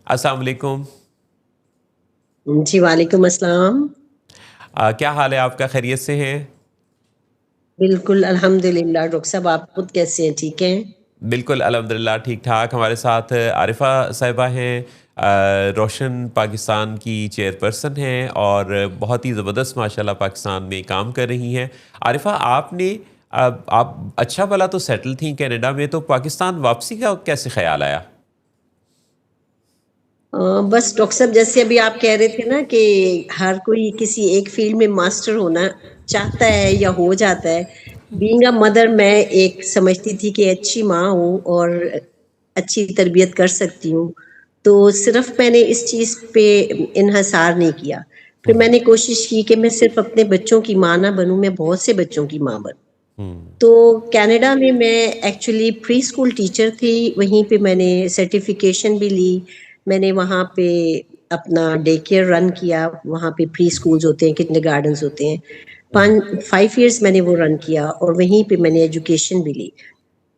السلام علیکم۔ جی وعلیکم السلام۔ کیا حال ہے آپ کا؟ خیریت سے ہیں؟ بالکل الحمدللہ۔ ڈاکٹر صاحب آپ خود کیسے ہیں؟ ٹھیک ہیں؟ بالکل الحمدللہ ٹھیک ٹھاک۔ ہمارے ساتھ عارفہ صاحبہ ہیں، روشن پاکستان کی چیئرپرسن ہیں اور بہت ہی زبردست ماشاءاللہ پاکستان میں کام کر رہی ہیں۔ عارفہ آپ اچھا بھلا تو سیٹل تھیں کینیڈا میں، تو پاکستان واپسی کا کیسے خیال آیا؟ بس ڈاکٹر صاحب جیسے ابھی آپ کہہ رہے تھے نا کہ ہر کوئی کسی ایک فیلڈ میں ماسٹر ہونا چاہتا ہے یا ہو جاتا ہے۔ بینگ اے مدر میں ایک سمجھتی تھی کہ اچھی ماں ہوں اور اچھی تربیت کر سکتی ہوں، تو صرف میں نے اس چیز پہ انحصار نہیں کیا۔ پھر میں نے کوشش کی کہ میں صرف اپنے بچوں کی ماں نہ بنوں، میں بہت سے بچوں کی ماں بنوں۔ تو کینیڈا میں ایکچولی پری اسکول ٹیچر تھی، وہیں پہ میں نے سرٹیفیکیشن بھی لی۔ میں نے وہاں پہ اپنا ڈے کیئر رن کیا، وہاں پہ پری اسکولز ہوتے ہیں، کنڈر گارڈنز ہوتے ہیں، 5 ایئرس میں نے وہ رن کیا اور وہیں پہ میں نے ایجوکیشن بھی لی۔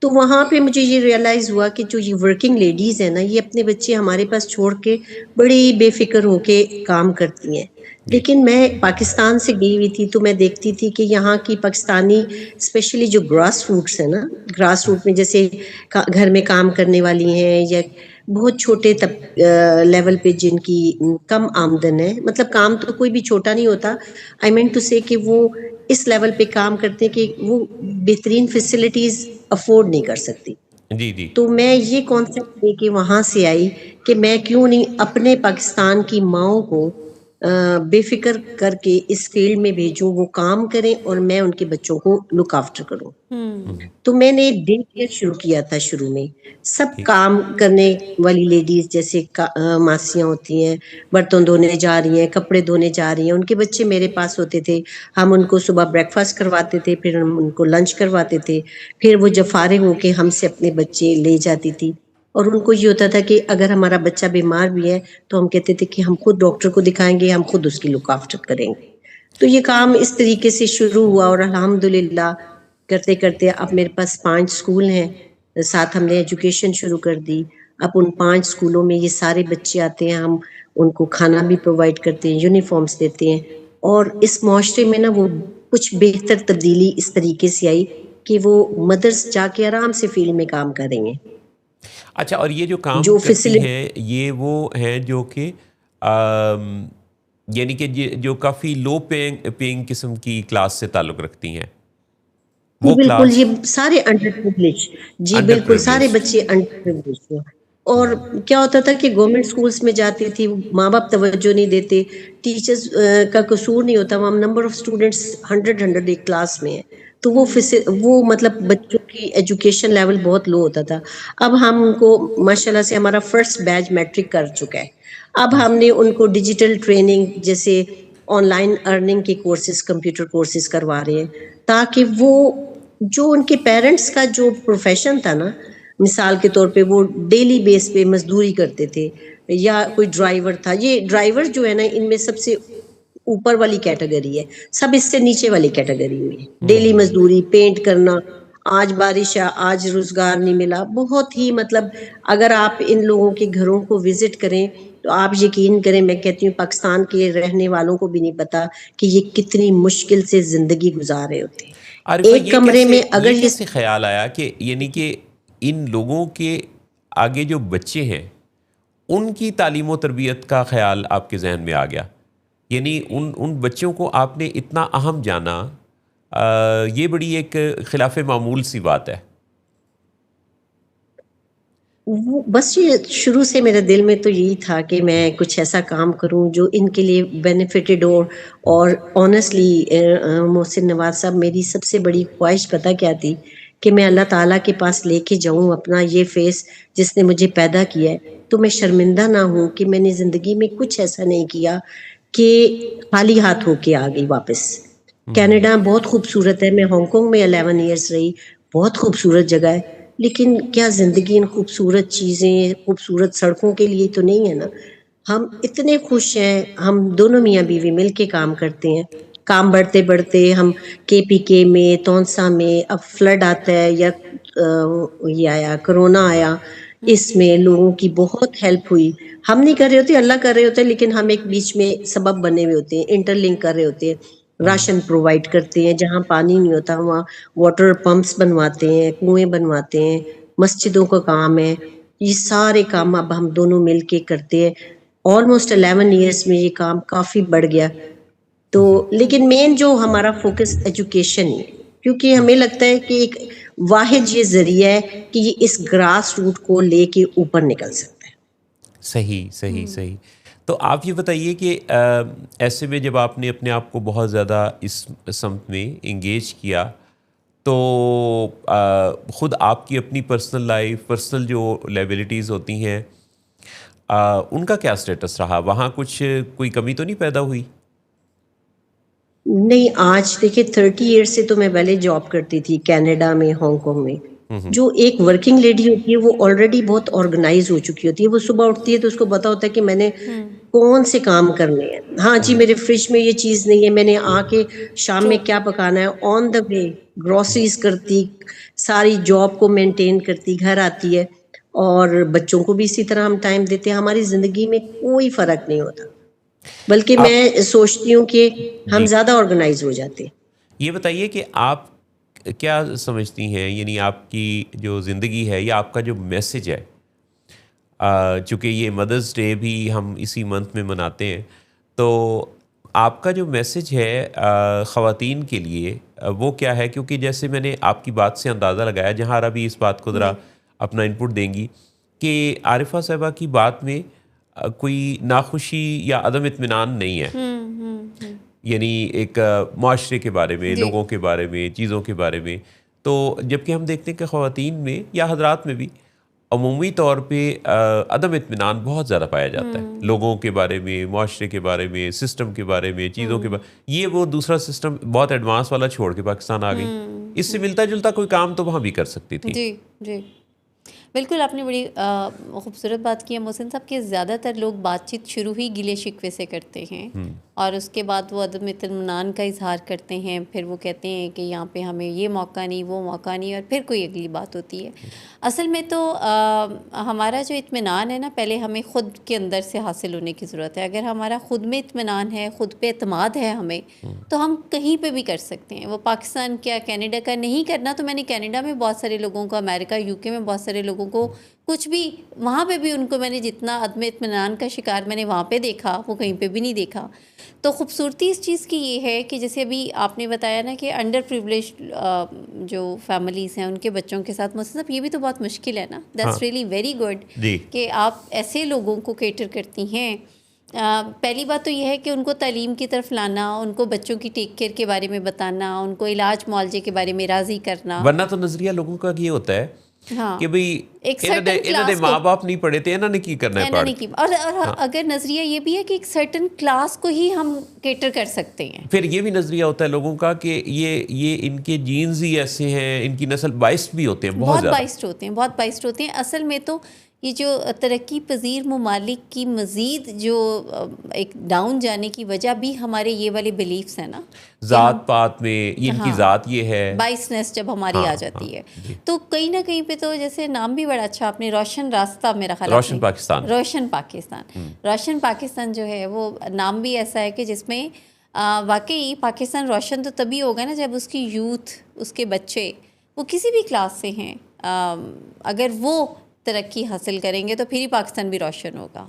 تو وہاں پہ مجھے یہ ریئلائز ہوا کہ جو یہ ورکنگ لیڈیز ہیں نا، یہ اپنے بچے ہمارے پاس چھوڑ کے بڑی بے فکر ہو کے کام کرتی ہیں۔ لیکن میں پاکستان سے گئی ہوئی تھی تو میں دیکھتی تھی کہ یہاں کی پاکستانی اسپیشلی جو گراس روٹس ہیں نا، گراس روٹ میں جیسے گھر میں کام کرنے والی ہیں یا بہت چھوٹے لیول پہ جن کی کم آمدن ہے، مطلب کام تو کوئی بھی چھوٹا نہیں ہوتا، آئی مین ٹو سے کہ وہ اس لیول پہ کام کرتے ہیں کہ وہ بہترین فیسلٹیز افورڈ نہیں کر سکتی۔ جی جی تو میں یہ کانسیپٹ لے کے وہاں سے آئی کہ میں کیوں نہیں اپنے پاکستان کی ماؤں کو بے فکر کر کے اس فیلڈ میں بھیجوں، وہ کام کریں اور میں ان کے بچوں کو لک آفٹر کروں۔ تو میں نے ڈے کیئر شروع کیا تھا شروع میں۔ سب کام کرنے والی لیڈیز جیسے ماسیاں ہوتی ہیں، برتن دھونے جا رہی ہیں، کپڑے دھونے جا رہی ہیں، ان کے بچے میرے پاس ہوتے تھے۔ ہم ان کو صبح بریک فاسٹ کرواتے تھے، پھر ہم ان کو لنچ کرواتے تھے، پھر وہ جب فارغ ہو کے ہم سے اپنے بچے لے جاتی تھی۔ اور ان کو یہ ہوتا تھا کہ اگر ہمارا بچہ بیمار بھی ہے تو ہم کہتے تھے کہ ہم خود ڈاکٹر کو دکھائیں گے، ہم خود اس کی لک آفٹر کریں گے۔ تو یہ کام اس طریقے سے شروع ہوا اور الحمدللہ کرتے کرتے اب میرے پاس 5 اسکول ہیں، ساتھ ہم نے ایجوکیشن شروع کر دی۔ اب ان 5 اسکولوں میں یہ سارے بچے آتے ہیں، ہم ان کو کھانا بھی پرووائڈ کرتے ہیں، یونیفارمز دیتے ہیں، اور اس معاشرے میں نا وہ کچھ بہتر تبدیلی اس طریقے سے آئی کہ وہ مدرس جا کے آرام سے فیلڈ میں کام کر رہی ہیں۔ اچھا، اور یہ جو کام جو کرتی فیسلٹی ہیں یہ وہ ہیں جو کہ یعنی کہ جو کافی لو پینگ قسم کی کلاس سے تعلق رکھتی ہیں، وہ بالکل، کلاس یہ سارے انڈر پریولیج، جی انڈر بالکل سارے پریولیج۔ بچے انڈر پریولیج ہیں۔ اور کیا ہوتا تھا کہ گورنمنٹ سکولز میں جاتی تھی، ماں باپ توجہ نہیں دیتے، ٹیچرز کا قصور نہیں ہوتا، وہاں نمبر آف اسٹوڈنٹس 100 ایک کلاس میں ہے، تو وہ مطلب بچوں کی ایجوکیشن لیول بہت لو ہوتا تھا۔ اب ہم ان کو ماشاءاللہ سے ہمارا فرسٹ بیچ میٹرک کر چکا ہے۔ اب ہم نے ان کو ڈیجیٹل ٹریننگ جیسے آن لائن ارننگ کے کورسز، کمپیوٹر کورسز کروا رہے ہیں، تاکہ وہ جو ان کے پیرنٹس کا جو پروفیشن تھا نا، مثال کے طور پہ وہ ڈیلی بیس پہ مزدوری کرتے تھے یا کوئی ڈرائیور تھا، یہ ڈرائیور جو ہے نا ان میں سب سے اوپر والی کیٹیگری ہے، سب اس سے نیچے والی کیٹیگری میں ہے۔ ڈیلی مزدوری، پینٹ کرنا، آج بارش ہے، آج روزگار نہیں ملا، بہت ہی مطلب اگر آپ ان لوگوں کے گھروں کو وزٹ کریں تو آپ یقین کریں، میں کہتی ہوں پاکستان کے رہنے والوں کو بھی نہیں پتا کہ یہ کتنی مشکل سے زندگی گزار رہے ہوتے ہیں۔ عارفہ، ایک کمرے میں یہ اگر کیسے خیال آیا کہ یعنی کہ ان لوگوں کے آگے جو بچے ہیں ان کی تعلیم و تربیت کا خیال آپ کے ذہن میں آ گیا؟ یعنی ان بچوں کو آپ نے اتنا اہم جانا، یہ بڑی ایک خلاف معمول سی بات ہے۔ بس یہ شروع سے میرے دل میں تو یہی تھا کہ میں کچھ ایسا کام کروں جو ان کے لیے بینیفیٹڈ ہو۔ اور آنیسٹلی محسن نواز صاحب، میری سب سے بڑی خواہش پتہ کیا تھی کہ میں اللہ تعالیٰ کے پاس لے کے جاؤں اپنا یہ فیس جس نے مجھے پیدا کیا ہے، تو میں شرمندہ نہ ہوں کہ میں نے زندگی میں کچھ ایسا نہیں کیا کہ خالی ہاتھ ہو کے آ گئی واپس۔ کینیڈا بہت خوبصورت ہے، میں ہانگ کانگ میں 11 ایئرس رہی، بہت خوبصورت جگہ ہے، لیکن کیا زندگی ان خوبصورت چیزیں، خوبصورت سڑکوں کے لیے تو نہیں ہے نا۔ ہم اتنے خوش ہیں، ہم دونوں میاں بیوی مل کے کام کرتے ہیں، کام بڑھتے بڑھتے ہم KPK میں، تونسا میں، اب فلڈ آتا ہے یا یہ آیا کرونا آیا اس میں لوگوں کی بہت ہیلپ ہوئی. ہم نہیں کر رہے ہوتے, اللہ کر رہے ہوتے ہیں, لیکن ہم ایک بیچ میں سبب بنے ہوئے ہوتے ہیں, انٹر لنک کر رہے ہوتے ہیں. راشن پرووائڈ کرتے ہیں, جہاں پانی نہیں ہوتا وہاں واٹر پمپس بنواتے ہیں, کنویں بنواتے ہیں, مسجدوں کا کام ہے. یہ سارے کام اب ہم دونوں مل کے کرتے ہیں. آلموسٹ 11 ایئرس میں یہ کام کافی بڑھ گیا. تو لیکن مین جو ہمارا فوکس ایجوکیشن ہی ہے, کیونکہ ہمیں لگتا ہے کہ ایک واحد یہ ذریعہ ہے کہ یہ اس گراس روٹ کو لے کے اوپر نکل سکتا ہے. صحیح صحیح صحیح. تو آپ یہ بتائیے کہ ایسے میں جب آپ نے اپنے آپ کو بہت زیادہ اس سمت میں انگیج کیا تو خود آپ کی اپنی پرسنل لائف, پرسنل جو لیبلٹیز ہوتی ہیں ان کا کیا سٹیٹس رہا؟ وہاں کچھ کوئی کمی تو نہیں پیدا ہوئی؟ نہیں, آج دیکھیں 30 ایئر سے تو میں پہلے جاب کرتی تھی کینیڈا میں, ہانگ کانگ میں. جو ایک ورکنگ لیڈی ہوتی ہے وہ آلریڈی بہت آرگنائز ہو چکی ہوتی ہے. وہ صبح اٹھتی ہے تو اس کو پتا ہوتا ہے کہ میں نے کون سے کام کرنے ہیں. ہاں جی, میرے فریج میں یہ چیز نہیں ہے, میں نے آ کے شام میں کیا پکانا ہے, آن دا وے گروسریز کرتی, ساری جاب کو مینٹین کرتی, گھر آتی ہے. اور بچوں کو بھی اسی طرح ہم ٹائم دیتے ہیں. ہماری زندگی میں کوئی فرق نہیں ہوتا, بلکہ آپ میں سوچتی ہوں کہ ہم جی زیادہ آرگنائز ہو جاتے. یہ بتائیے کہ آپ کیا سمجھتی ہیں, یعنی آپ کی جو زندگی ہے یا آپ کا جو میسج ہے, چونکہ یہ مدرس ڈے بھی ہم اسی منتھ میں مناتے ہیں, تو آپ کا جو میسج ہے خواتین کے لیے وہ کیا ہے؟ کیونکہ جیسے میں نے آپ کی بات سے اندازہ لگایا, جہاں ابھی اس بات کو ذرا اپنا انپٹ دیں گی, کہ عارفہ صاحبہ کی بات میں کوئی ناخوشی یا عدم اطمینان نہیں ہے, یعنی ایک معاشرے کے بارے میں, لوگوں کے بارے میں, چیزوں کے بارے میں. تو جبکہ ہم دیکھتے ہیں کہ خواتین میں یا حضرات میں بھی عمومی طور پہ عدم اطمینان بہت زیادہ پایا جاتا ہے, لوگوں کے بارے میں, معاشرے کے بارے میں, سسٹم کے بارے میں, چیزوں کے بارے. یہ وہ دوسرا سسٹم بہت ایڈوانس والا چھوڑ کے پاکستان آ گئی. اس سے ملتا جلتا کوئی کام تو وہاں بھی کر سکتی تھی. جی جی بالکل, آپ نے بڑی خوبصورت بات کی ہے محسن صاحب, کہ زیادہ تر لوگ بات چیت شروع ہی گلے شکوے سے کرتے ہیں, اور اس کے بعد وہ عدم اطمینان کا اظہار کرتے ہیں. پھر وہ کہتے ہیں کہ یہاں پہ ہمیں یہ موقع نہیں, وہ موقع نہیں, اور پھر کوئی اگلی بات ہوتی ہے. اصل میں تو ہمارا جو اطمینان ہے نا, پہلے ہمیں خود کے اندر سے حاصل ہونے کی ضرورت ہے. اگر ہمارا خود میں اطمینان ہے, خود پہ اعتماد ہے ہمیں, تو ہم کہیں پہ بھی کر سکتے ہیں. وہ پاکستان کیا کینیڈا کا نہیں کرنا, تو میں نے کینیڈا میں بہت سارے لوگوں کو, امریکہ یو کے میں بہت سارے لوگوں کو, کچھ بھی وہاں پہ بھی ان کو میں نے جتنا عدم اطمینان کا شکار میں نے وہاں پہ دیکھا, وہ کہیں پہ بھی نہیں دیکھا. تو خوبصورتی اس چیز کی یہ ہے کہ جیسے ابھی آپ نے بتایا نا کہ انڈر پریولیج جو فیملیز ہیں ان کے بچوں کے ساتھ, محسن صاحب یہ بھی تو بہت مشکل ہے نا. دیٹس ریئلی ویری گڈ کہ آپ ایسے لوگوں کو کیٹر کرتی ہیں. پہلی بات تو یہ ہے کہ ان کو تعلیم کی طرف لانا, ان کو بچوں کی ٹیک کیئر کے بارے میں بتانا, ان کو علاج معالجے کے بارے میں راضی کرنا. ورنہ تو نظریہ لوگوں کا یہ ہوتا ہے کہ بھئی انہوں نے ماں باپ نہیں پڑھے تھے, انہوں نے کی کرنا ہے پڑھ. اور اگر نظریہ یہ بھی ہے کہ ایک سرٹن کلاس کو ہی ہم کیٹر کر سکتے ہیں. پھر یہ بھی نظریہ ہوتا ہے لوگوں کا کہ یہ ان کے جینز ہی ایسے ہیں, ان کی نسل بائسڈ بھی ہوتے ہیں, بہت بائسڈ ہوتے ہیں, بہت بائسڈ ہوتے ہیں. اصل میں تو یہ جو ترقی پذیر ممالک کی مزید جو ایک ڈاؤن جانے کی وجہ بھی ہمارے یہ والے بلیفس ہیں نا, ذات پات میں ان کی ذات یہ ہے, بائسنس جب ہماری آ جاتی ہے. تو کہیں نہ کہیں پہ تو جیسے نام بھی بڑا اچھا آپ نے, روشن راستہ, میرا خیال روشن پاکستان, روشن پاکستان جو ہے وہ نام بھی ایسا ہے کہ جس میں واقعی پاکستان روشن تو تبھی ہوگا نا جب اس کی یوتھ, اس کے بچے وہ کسی بھی کلاس سے ہیں, اگر وہ ترقی حاصل کریں گے تو پھر ہی پاکستان بھی روشن ہوگا.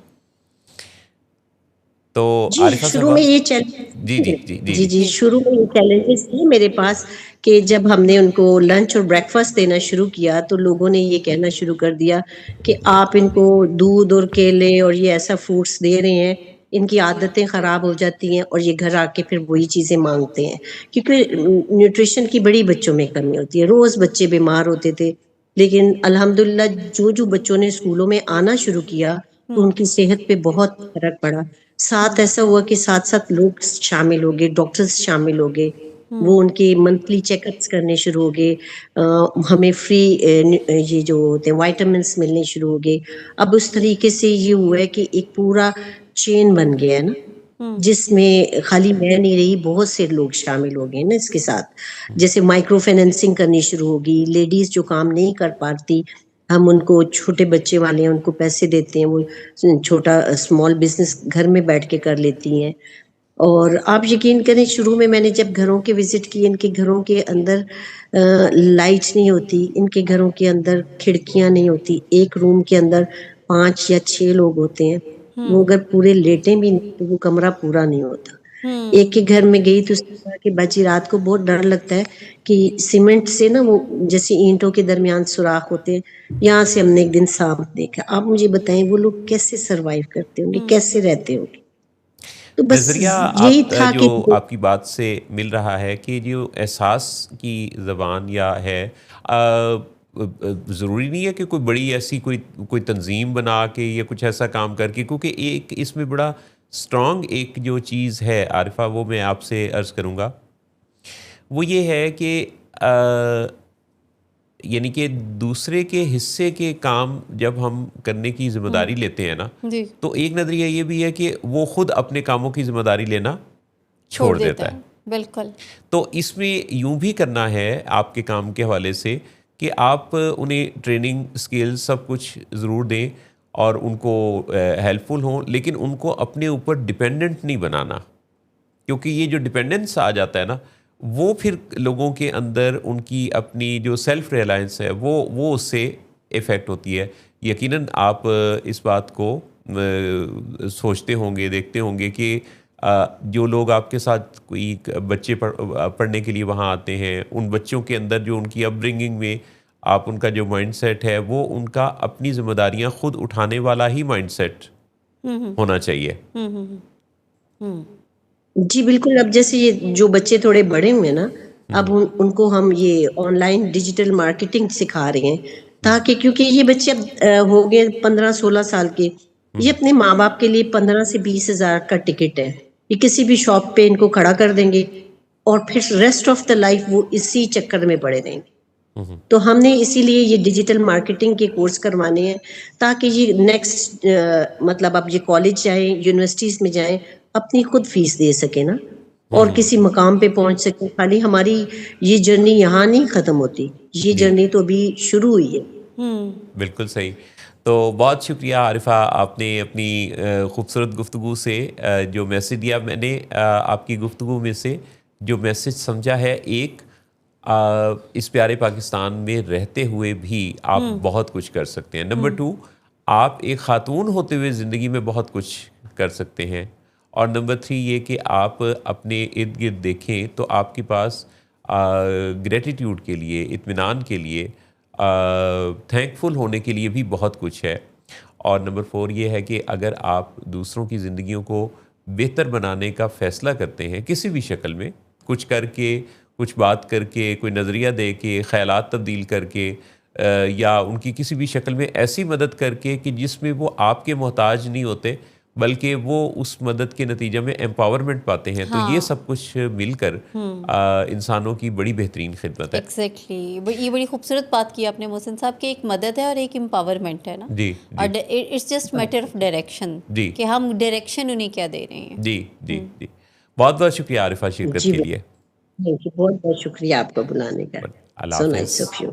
تو شروع میں یہ شروع میں یہ چیلنجز تھے میرے پاس کہ جب ہم نے ان کو لنچ اور بریک فاسٹ دینا شروع کیا تو لوگوں نے یہ کہنا شروع کر دیا کہ آپ ان کو دودھ اور کیلے اور یہ ایسا فروٹس دے رہے ہیں, ان کی عادتیں خراب ہو جاتی ہیں اور یہ گھر آ کے پھر وہی چیزیں مانگتے ہیں. کیونکہ نیوٹریشن کی بڑی بچوں میں کمی ہوتی ہے, روز بچے بیمار ہوتے تھے. لیکن الحمدللہ جو بچوں نے اسکولوں میں آنا شروع کیا تو ان کی صحت پہ بہت فرق پڑا. ساتھ ایسا ہوا کہ ساتھ لوگ شامل ہو گئے, ڈاکٹرز شامل ہو گئے, وہ ان کے منتھلی چیک اپس کرنے شروع ہو گئے, ہمیں فری یہ جو ہوتے ہیں وائٹامنس ملنے شروع ہو گئے. اب اس طریقے سے یہ ہوا ہے کہ ایک پورا چین بن گیا ہے نا, جس میں خالی میں نہیں رہی, بہت سے لوگ شامل ہو گئے نا اس کے ساتھ. جیسے مائکرو فائنینسنگ کرنی شروع ہوگی, لیڈیز جو کام نہیں کر پاتی ہم ان کو چھوٹے بچے والے ہیں ان کو پیسے دیتے ہیں, وہ چھوٹا اسمال بزنس گھر میں بیٹھ کے کر لیتی ہیں. اور آپ یقین کریں شروع میں نے جب گھروں کے وزٹ کیے, ان کے گھروں کے اندر لائٹ نہیں ہوتی, ان کے گھروں کے اندر کھڑکیاں نہیں ہوتی, ایک روم کے اندر 5 یا 6 لوگ ہوتے ہیں, وہ اگر پورے لیٹیں بھی نہیں تو وہ کمرہ پورا نہیں ہوتا. ایک کے گھر میں گئی تو اس نے کہا کہ باجی رات کو بہت ڈر لگتا ہے کہ سیمنٹ سے نا وہ جیسے اینٹوں کے درمیان سوراخ ہوتے ہیں, یہاں سے ہم نے ایک دن سانپ دیکھا. آپ مجھے بتائیں وہ لوگ کیسے سروائیو کرتے ہوں گے, کیسے رہتے ہوں گے؟ تو بس نظریہ یہی آپ تھا جو کہ آپ کی بات سے مل رہا ہے کہ جو احساس کی زبان یا ہے, ضروری نہیں ہے کہ کوئی بڑی ایسی کوئی تنظیم بنا کے یا کچھ ایسا کام کر کے, کیونکہ ایک اس میں بڑا اسٹرانگ ایک جو چیز ہے عارفہ, وہ میں آپ سے عرض کروں گا, وہ یہ ہے کہ یعنی کہ دوسرے کے حصے کے کام جب ہم کرنے کی ذمہ داری لیتے ہیں نا, جی تو ایک نظریہ یہ بھی ہے کہ وہ خود اپنے کاموں کی ذمہ داری لینا چھوڑ دیتا ہے. بالکل. تو اس میں یوں بھی کرنا ہے آپ کے کام کے حوالے سے کہ آپ انہیں ٹریننگ اسکل سب کچھ ضرور دیں اور ان کو ہیلپ فل ہوں, لیکن ان کو اپنے اوپر ڈپینڈنٹ نہیں بنانا, کیونکہ یہ جو ڈپینڈنس آ جاتا ہے نا, وہ پھر لوگوں کے اندر ان کی اپنی جو سیلف ریلائنس ہے وہ اس سے افیکٹ ہوتی ہے. یقیناً آپ اس بات کو سوچتے ہوں گے, دیکھتے ہوں گے کہ جو لوگ آپ کے ساتھ کوئی بچے پڑھنے کے لیے وہاں آتے ہیں, ان بچوں کے اندر جو ان کی اپ برنگنگ میں آپ ان کا جو مائنڈ سیٹ ہے وہ ان کا اپنی ذمہ داریاں خود اٹھانے والا ہی مائنڈ سیٹ ہونا چاہیے. جی بالکل. اب جیسے یہ جو بچے تھوڑے بڑے ہوئے نا, اب ان کو ہم یہ آن لائن ڈیجیٹل مارکیٹنگ سکھا رہے ہیں, تاکہ کیونکہ یہ بچے اب ہو گئے 15-16 سال کے, یہ اپنے ماں باپ کے لیے 15 سے 20 ہزار کا ٹکٹ ہے, یہ کسی بھی شاپ پہ ان کو کھڑا کر دیں گے اور پھر ریسٹ آف دا لائف وہ اسی چکر میں پڑے رہیں گے. تو ہم نے اسی لیے یہ ڈیجیٹل مارکیٹنگ کے کورس کروانے ہیں, تاکہ یہ نیکسٹ مطلب اب یہ کالج جائیں, یونیورسٹیز میں جائیں, اپنی خود فیس دے سکے نا, اور کسی مقام پہ پہنچ سکے. خالی ہماری یہ جرنی یہاں نہیں ختم ہوتی, یہ جرنی تو ابھی شروع ہوئی ہے. بالکل صحیح. تو بہت شکریہ عارفہ, آپ نے اپنی خوبصورت گفتگو سے جو میسیج دیا. میں نے آپ کی گفتگو میں سے جو میسیج سمجھا ہے, ایک اس پیارے پاکستان میں رہتے ہوئے بھی آپ بہت کچھ کر سکتے ہیں. نمبر 2, آپ ایک خاتون ہوتے ہوئے زندگی میں بہت کچھ کر سکتے ہیں. اور نمبر 3 یہ کہ آپ اپنے ارد گرد دیکھیں تو آپ کے پاس گریٹیٹیوڈ کے لیے, اطمینان کے لیے, تھینک فل ہونے کے لیے بھی بہت کچھ ہے. اور نمبر 4 یہ ہے کہ اگر آپ دوسروں کی زندگیوں کو بہتر بنانے کا فیصلہ کرتے ہیں کسی بھی شکل میں, کچھ کر کے, کچھ بات کر کے, کوئی نظریہ دے کے, خیالات تبدیل کر کے, یا ان کی کسی بھی شکل میں ایسی مدد کر کے کہ جس میں وہ آپ کے محتاج نہیں ہوتے بلکہ وہ اس مدد کے نتیجہ میں ایمپاورمنٹ پاتے ہیں, تو یہ سب کچھ مل کر انسانوں کی بڑی بہترین خدمت ہے. ایگزیکٹلی, یہ بڑی خوبصورت بات کی آپ نے محسن صاحب, کہ ایک مدد ہے اور ایک امپاورمنٹ ہے نا. جی اور it's just matter of direction, کہ ہم ڈائریکشن انہیں کیا دے رہے ہیں. جی جی جی. بہت بہت شکریہ عارفہ شرکت جی کے لیے. بہت بہت شکریہ آپ کو بلانے کا. اللہ سو حافظ. Nice of you.